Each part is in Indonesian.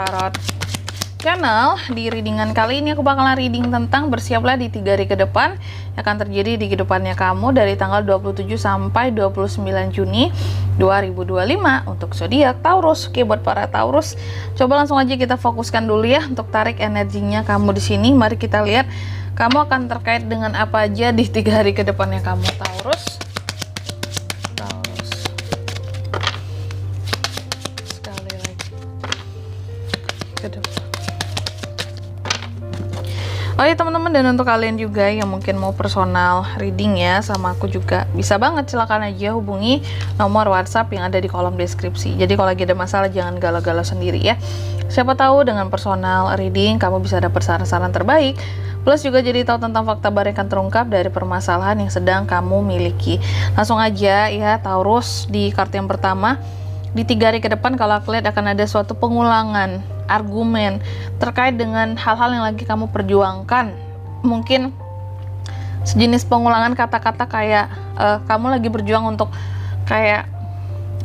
Tarot Channel. Di readingan kali ini aku bakalan reading tentang bersiaplah di 3 hari ke depan yang akan terjadi di kehidupannya kamu dari tanggal 27 sampai 29 Juni 2025 untuk zodiak Taurus. Oke, buat para Taurus, coba langsung aja kita fokuskan dulu ya untuk tarik energinya kamu di sini. Mari kita lihat kamu akan terkait dengan apa aja di 3 hari ke depannya kamu Taurus. Sekali lagi ke depan. Oh ya teman-teman, dan untuk kalian juga yang mungkin mau personal reading ya sama aku juga, bisa banget, silakan aja hubungi nomor WhatsApp yang ada di kolom deskripsi. Jadi kalau lagi ada masalah jangan galau-galau sendiri ya. Siapa tahu dengan personal reading kamu bisa dapat saran-saran terbaik, plus juga jadi tahu tentang fakta baru yang akan terungkap dari permasalahan yang sedang kamu miliki. Langsung aja ya Taurus, di kartu yang pertama, di 3 hari ke depan kalau aku lihat akan ada suatu pengulangan argumen terkait dengan hal-hal yang lagi kamu perjuangkan. Mungkin sejenis pengulangan kata-kata kayak kamu lagi berjuang untuk kayak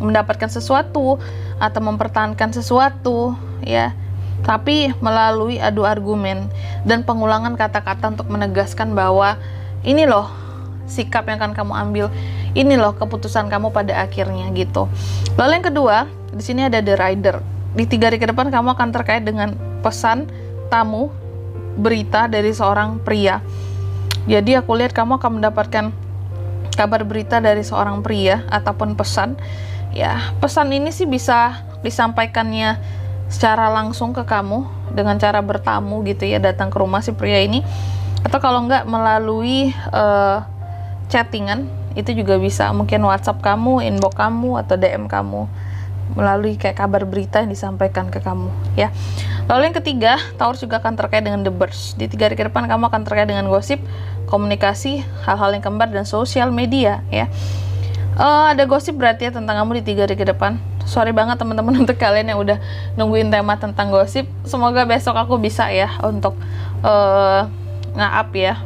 mendapatkan sesuatu atau mempertahankan sesuatu ya, tapi melalui adu argumen dan pengulangan kata-kata untuk menegaskan bahwa ini loh sikap yang akan kamu ambil, ini loh keputusan kamu pada akhirnya gitu. Lalu yang kedua, di sini ada The Rider. Di 3 hari ke depan kamu akan terkait dengan pesan tamu, berita dari seorang pria. Jadi aku lihat kamu akan mendapatkan kabar berita dari seorang pria ataupun pesan. Ya, pesan ini sih bisa disampaikannya secara langsung ke kamu dengan cara bertamu gitu ya, datang ke rumah si pria ini. Atau kalau enggak melalui chattingan, itu juga bisa, mungkin WhatsApp kamu, inbox kamu, atau DM kamu, melalui kayak kabar berita yang disampaikan ke kamu ya. Lalu yang ketiga, Taurus juga akan terkait dengan The Birds. Di 3 hari ke depan kamu akan terkait dengan gosip, komunikasi, hal-hal yang kembar, dan sosial media ya. Ada gosip berarti ya tentang kamu di 3 hari ke depan. Sorry banget teman-teman untuk kalian yang udah nungguin tema tentang gosip. Semoga besok aku bisa ya untuk nge-up ya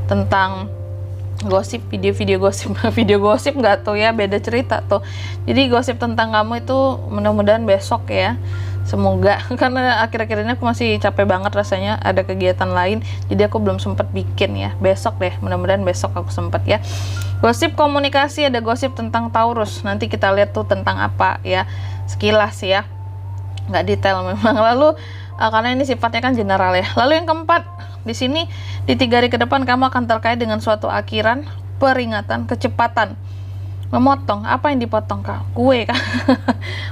tentang gosip, video gosip video gosip nggak tuh ya, beda cerita tuh. Jadi gosip tentang kamu itu mudah-mudahan besok ya, semoga, karena akhir-akhir ini aku masih capek banget rasanya, ada kegiatan lain jadi aku belum sempat bikin ya. Besok deh, mudah-mudahan besok aku sempat ya. Gosip komunikasi, ada gosip tentang Taurus, nanti kita lihat tuh tentang apa ya, sekilas ya, nggak detail memang. Lalu karena ini sifatnya kan general ya. Lalu yang keempat, di sini di 3 hari ke depan kamu akan terkait dengan suatu akhiran, peringatan, kecepatan. Memotong, apa yang dipotong kak? Kue kak?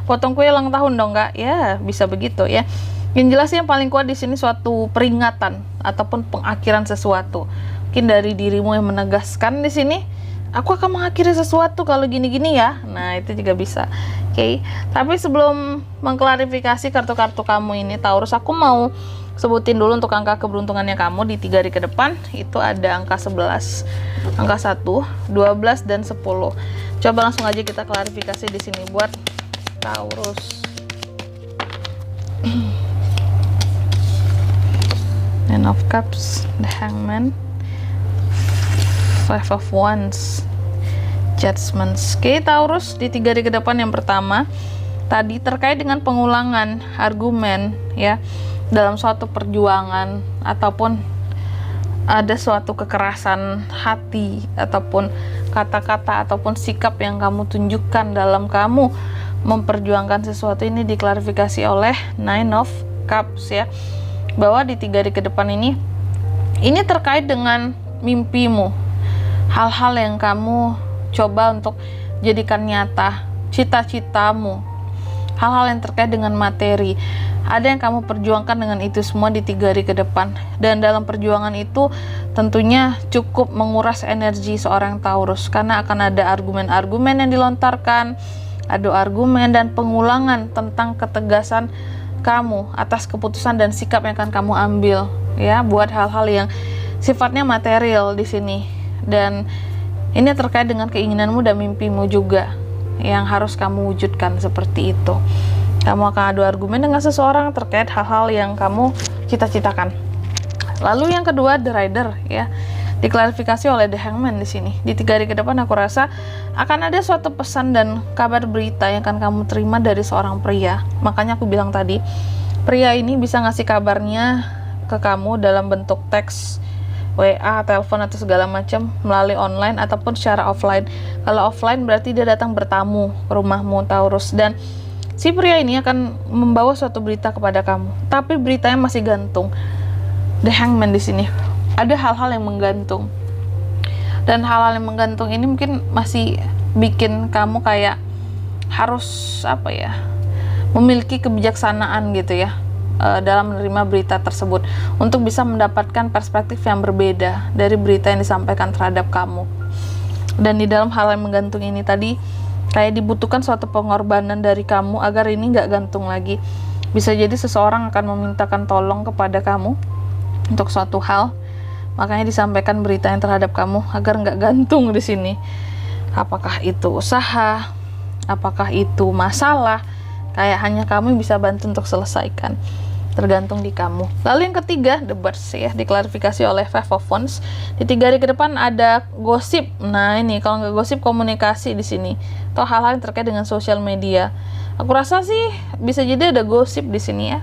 Potong kue ulang tahun dong kak? Ya bisa begitu ya. Yang jelas yang paling kuat di sini suatu peringatan ataupun pengakhiran sesuatu. Mungkin dari dirimu yang menegaskan di sini, aku akan mengakhiri sesuatu kalau gini-gini ya. Nah itu juga bisa. Oke, tapi sebelum mengklarifikasi kartu-kartu kamu ini Taurus, aku mau sebutin dulu untuk angka keberuntungannya kamu di 3 hari ke depan. Itu ada angka 11, angka 1, 12, dan 10. Coba langsung aja kita klarifikasi di sini buat Taurus. Nine of Cups, the Hangman, Five of Wands, Judgment. Oke Taurus, di 3 hari ke depan yang pertama tadi terkait dengan pengulangan argumen ya, dalam suatu perjuangan ataupun ada suatu kekerasan hati ataupun kata-kata ataupun sikap yang kamu tunjukkan dalam kamu memperjuangkan sesuatu, ini diklarifikasi oleh Nine of Cups ya, bahwa di 3 hari ke depan ini terkait dengan mimpimu, hal-hal yang kamu coba untuk jadikan nyata, cita-citamu, hal-hal yang terkait dengan materi, ada yang kamu perjuangkan dengan itu semua di 3 hari ke depan. Dan dalam perjuangan itu tentunya cukup menguras energi seorang Taurus, karena akan ada argumen-argumen yang dilontarkan, adu argumen dan pengulangan tentang ketegasan kamu atas keputusan dan sikap yang akan kamu ambil ya, buat hal-hal yang sifatnya material di sini. Dan ini terkait dengan keinginanmu dan mimpimu juga yang harus kamu wujudkan seperti itu. Kamu akan adu argumen dengan seseorang terkait hal-hal yang kamu cita-citakan. Lalu yang kedua, The Rider ya. diklarifikasi oleh The Hangman di sini. Di 3 hari ke depan aku rasa akan ada suatu pesan dan kabar berita yang akan kamu terima dari seorang pria. Makanya aku bilang tadi, pria ini bisa ngasih kabarnya ke kamu dalam bentuk teks, WA, telepon atau segala macam, melalui online ataupun secara offline. Kalau offline berarti dia datang bertamu ke rumahmu, Taurus, dan si pria ini akan membawa suatu berita kepada kamu. Tapi beritanya masih gantung. The Hangman di sini. Ada hal-hal yang menggantung. Dan hal-hal yang menggantung ini mungkin masih bikin kamu kayak harus memiliki kebijaksanaan gitu ya, dalam menerima berita tersebut untuk bisa mendapatkan perspektif yang berbeda dari berita yang disampaikan terhadap kamu. Dan di dalam hal yang menggantung ini tadi kayak dibutuhkan suatu pengorbanan dari kamu agar ini nggak gantung lagi. Bisa jadi seseorang akan memintakan tolong kepada kamu untuk suatu hal, makanya disampaikan berita yang terhadap kamu agar nggak gantung di sini. Apakah itu usaha, apakah itu masalah, kayak hanya kamu bisa bantu untuk selesaikan, tergantung di kamu. Lalu yang ketiga, The Birds ya, diklarifikasi oleh Five of Wands. Di 3 hari ke depan ada gosip. Nah ini kalau nggak gosip, komunikasi di sini, atau hal-hal yang terkait dengan sosial media. Aku rasa sih bisa jadi ada gosip di sini ya.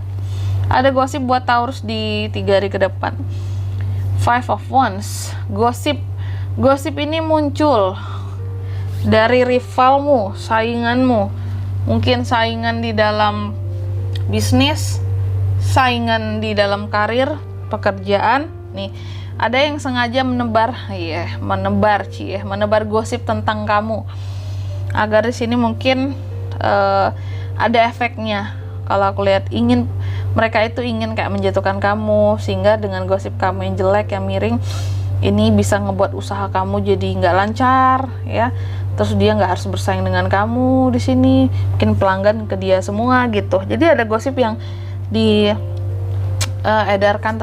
Ada gosip buat Taurus di 3 hari ke depan. Five of Wands, gosip ini muncul dari rivalmu, sainganmu, mungkin saingan di dalam bisnis, saingan di dalam karir, pekerjaan. Nih, ada yang sengaja menebar gosip tentang kamu agar di sini mungkin ada efeknya. Kalau aku lihat, mereka itu ingin kayak menjatuhkan kamu, sehingga dengan gosip kamu yang jelek, yang miring, ini bisa ngebuat usaha kamu jadi nggak lancar ya. Terus dia nggak harus bersaing dengan kamu di sini, mungkin pelanggan ke dia semua gitu. Jadi ada gosip yang diedarkan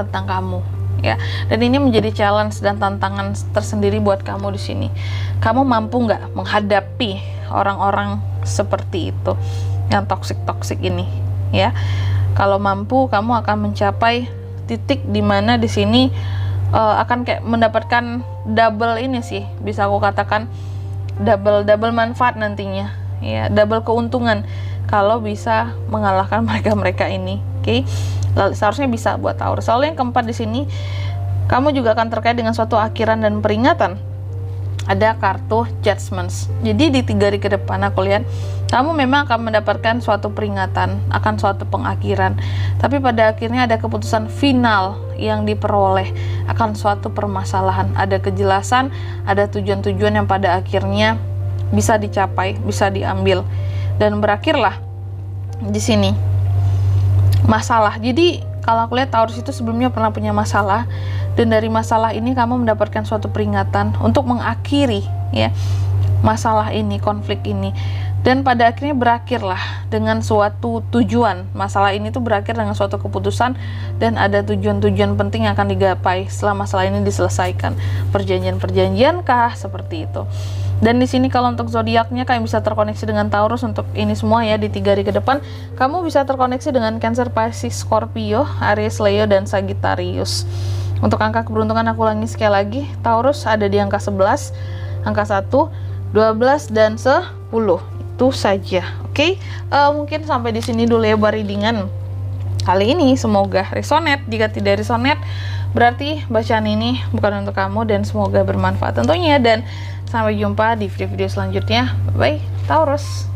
tentang kamu ya. Dan ini menjadi challenge dan tantangan tersendiri buat kamu di sini. Kamu mampu nggak menghadapi orang-orang seperti itu, yang toksik ini ya? Kalau mampu, kamu akan mencapai titik dimana di sini akan kayak mendapatkan double ini sih, bisa aku katakan double manfaat nantinya ya, double keuntungan kalau bisa mengalahkan mereka ini. Oke. Lalu seharusnya bisa buat Taurus. Soalnya yang keempat di sini, kamu juga akan terkait dengan suatu akhiran dan peringatan. Ada kartu Judgments. Jadi di 3 hari ke depan aku lihat kamu memang akan mendapatkan suatu peringatan akan suatu pengakhiran, tapi pada akhirnya ada keputusan final yang diperoleh akan suatu permasalahan. Ada kejelasan, ada tujuan-tujuan yang pada akhirnya bisa dicapai, bisa diambil, dan berakhirlah di sini masalah. Jadi kalau aku lihat Taurus itu sebelumnya pernah punya masalah, dan dari masalah ini kamu mendapatkan suatu peringatan untuk mengakhiri ya masalah ini, konflik ini, dan pada akhirnya berakhirlah dengan suatu tujuan. Masalah ini tuh berakhir dengan suatu keputusan, dan ada tujuan-tujuan penting yang akan digapai setelah masalah ini diselesaikan. Perjanjian-perjanjian kah, seperti itu. Dan di sini kalau untuk zodiaknya kalian bisa terkoneksi dengan Taurus untuk ini semua ya. Di 3 hari ke depan kamu bisa terkoneksi dengan Cancer, Pisces, Scorpio, Aries, Leo, dan Sagittarius. Untuk angka keberuntungan aku ulangi sekali lagi, Taurus ada di angka 11, angka 1, 12, dan 10. Itu saja. Oke. Mungkin sampai di sini dulu ya readingan kali ini. Semoga resonate. Jika tidak resonate, berarti bacaan ini bukan untuk kamu, dan semoga bermanfaat tentunya. Dan sampai jumpa di video-video selanjutnya. Bye, Taurus.